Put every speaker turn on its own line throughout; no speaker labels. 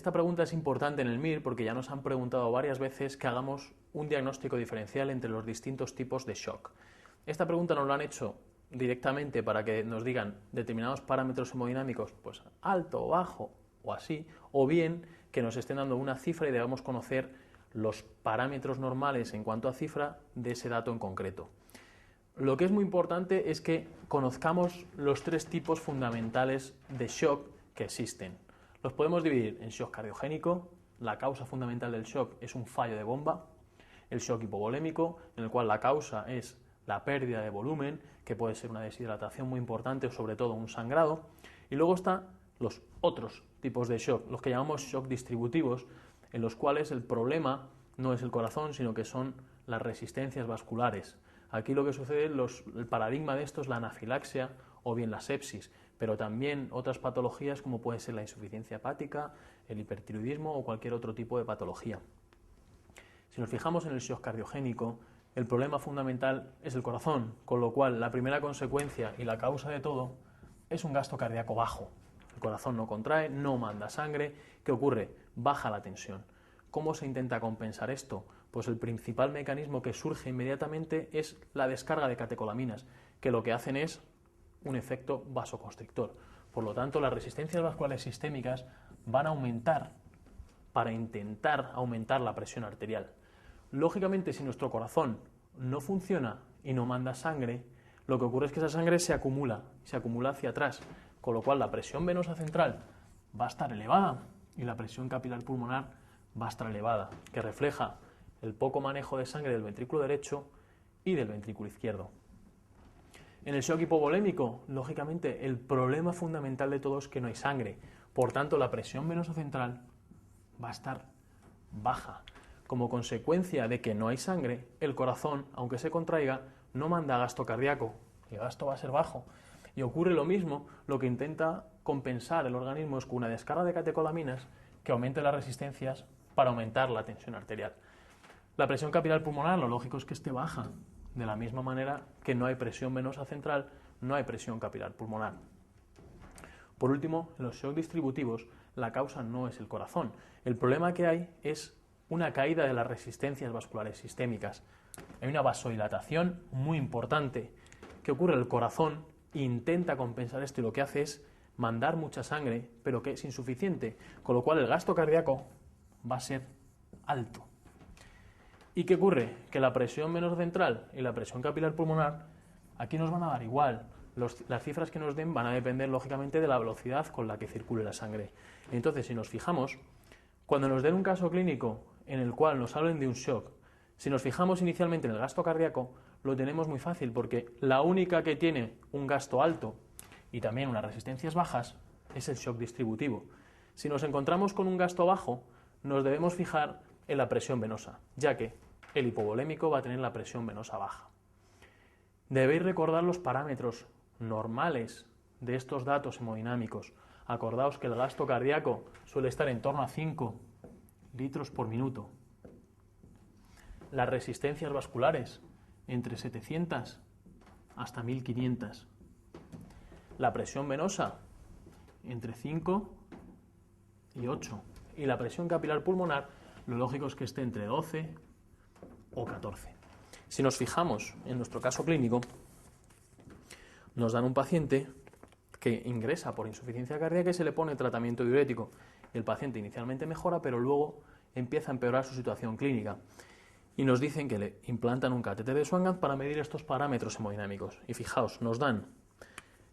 Esta pregunta es importante en el MIR porque ya nos han preguntado varias veces que hagamos un diagnóstico diferencial entre los distintos tipos de shock. Esta pregunta nos lo han hecho directamente para que nos digan determinados parámetros hemodinámicos, pues alto o bajo o así, o bien que nos estén dando una cifra y debamos conocer los parámetros normales en cuanto a cifra de ese dato en concreto. Lo que es muy importante es que conozcamos los tres tipos fundamentales de shock que existen. Los podemos dividir en shock cardiogénico, la causa fundamental del shock es un fallo de bomba, el shock hipovolémico, en el cual la causa es la pérdida de volumen, que puede ser una deshidratación muy importante o sobre todo un sangrado, y luego están los otros tipos de shock, los que llamamos shock distributivos, en los cuales el problema no es el corazón, sino que son las resistencias vasculares. Aquí lo que sucede, el paradigma de esto es la anafilaxia o bien la sepsis, pero también otras patologías como puede ser la insuficiencia hepática, el hipertiroidismo o cualquier otro tipo de patología. Si nos fijamos en el shock cardiogénico, el problema fundamental es el corazón, con lo cual la primera consecuencia y la causa de todo es un gasto cardíaco bajo. El corazón no contrae, no manda sangre. ¿Qué ocurre? Baja la tensión. ¿Cómo se intenta compensar esto? Pues el principal mecanismo que surge inmediatamente es la descarga de catecolaminas, que lo que hacen es un efecto vasoconstrictor. Por lo tanto, las resistencias vasculares sistémicas van a aumentar para intentar aumentar la presión arterial. Lógicamente, si nuestro corazón no funciona y no manda sangre, lo que ocurre es que esa sangre se acumula hacia atrás, con lo cual la presión venosa central va a estar elevada y la presión capilar pulmonar va a estar elevada, que refleja el poco manejo de sangre del ventrículo derecho y del ventrículo izquierdo. En el shock hipovolémico, lógicamente, el problema fundamental de todo es que no hay sangre, por tanto la presión venosa central va a estar baja. Como consecuencia de que no hay sangre, el corazón, aunque se contraiga, no manda gasto cardíaco, el gasto va a ser bajo. Y ocurre lo mismo, lo que intenta compensar el organismo es con una descarga de catecolaminas que aumente las resistencias para aumentar la tensión arterial. La presión capilar pulmonar, lo lógico es que esté baja, de la misma manera que no hay presión venosa central, no hay presión capilar pulmonar. Por último, en los shock distributivos, la causa no es el corazón. El problema que hay es una caída de las resistencias vasculares sistémicas. Hay una vasodilatación muy importante. ¿Qué ocurre? El corazón intenta compensar esto y lo que hace es mandar mucha sangre, pero que es insuficiente, con lo cual el gasto cardíaco va a ser alto. ¿Y qué ocurre? Que la presión venosa central y la presión capilar pulmonar aquí nos van a dar igual. Las cifras que nos den van a depender lógicamente de la velocidad con la que circule la sangre. Entonces, si nos fijamos, cuando nos den un caso clínico en el cual nos hablen de un shock, si nos fijamos inicialmente en el gasto cardíaco, lo tenemos muy fácil porque la única que tiene un gasto alto y también unas resistencias bajas es el shock distributivo. Si nos encontramos con un gasto bajo, nos debemos fijar en la presión venosa, ya que el hipovolémico va a tener la presión venosa baja. Debéis recordar los parámetros normales de estos datos hemodinámicos. Acordaos que el gasto cardíaco suele estar en torno a 5 litros por minuto. Las resistencias vasculares entre 700 hasta 1500. La presión venosa entre 5 y 8. Y la presión capilar pulmonar, lo lógico es que esté entre 12 o 14. Si nos fijamos en nuestro caso clínico, nos dan un paciente que ingresa por insuficiencia cardíaca y se le pone tratamiento diurético. El paciente inicialmente mejora, pero luego empieza a empeorar su situación clínica. Y nos dicen que le implantan un catéter de Swan-Ganz para medir estos parámetros hemodinámicos. Y fijaos, nos dan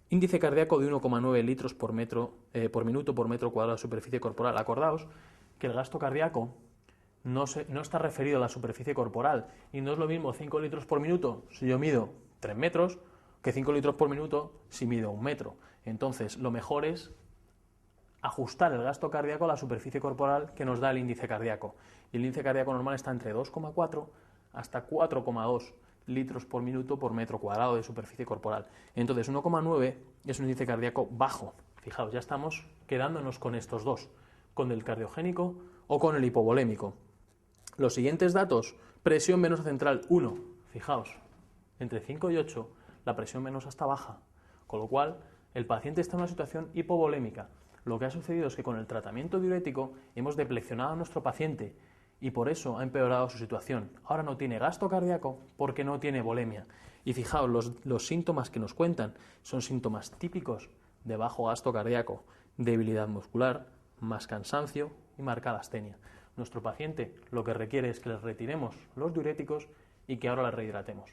índice cardíaco de 1,9 litros por minuto por metro cuadrado de superficie corporal. Acordaos que el gasto cardíaco no está referido a la superficie corporal y no es lo mismo 5 litros por minuto si yo mido 3 metros que 5 litros por minuto si mido 1 metro. Entonces, lo mejor es ajustar el gasto cardíaco a la superficie corporal que nos da el índice cardíaco. Y el índice cardíaco normal está entre 2,4 hasta 4,2 litros por minuto por metro cuadrado de superficie corporal. Entonces, 1,9 es un índice cardíaco bajo. Fijaos, ya estamos quedándonos con estos dos, con el cardiogénico o con el hipovolémico. Los siguientes datos, presión venosa central 1, fijaos, entre 5 y 8 la presión venosa está baja, con lo cual el paciente está en una situación hipovolémica. Lo que ha sucedido es que con el tratamiento diurético hemos depleccionado a nuestro paciente y por eso ha empeorado su situación. Ahora no tiene gasto cardíaco porque no tiene volemia. Y fijaos, los síntomas que nos cuentan son síntomas típicos de bajo gasto cardíaco, debilidad muscular, más cansancio y marcada astenia. Nuestro paciente lo que requiere es que le retiremos los diuréticos y que ahora le rehidratemos.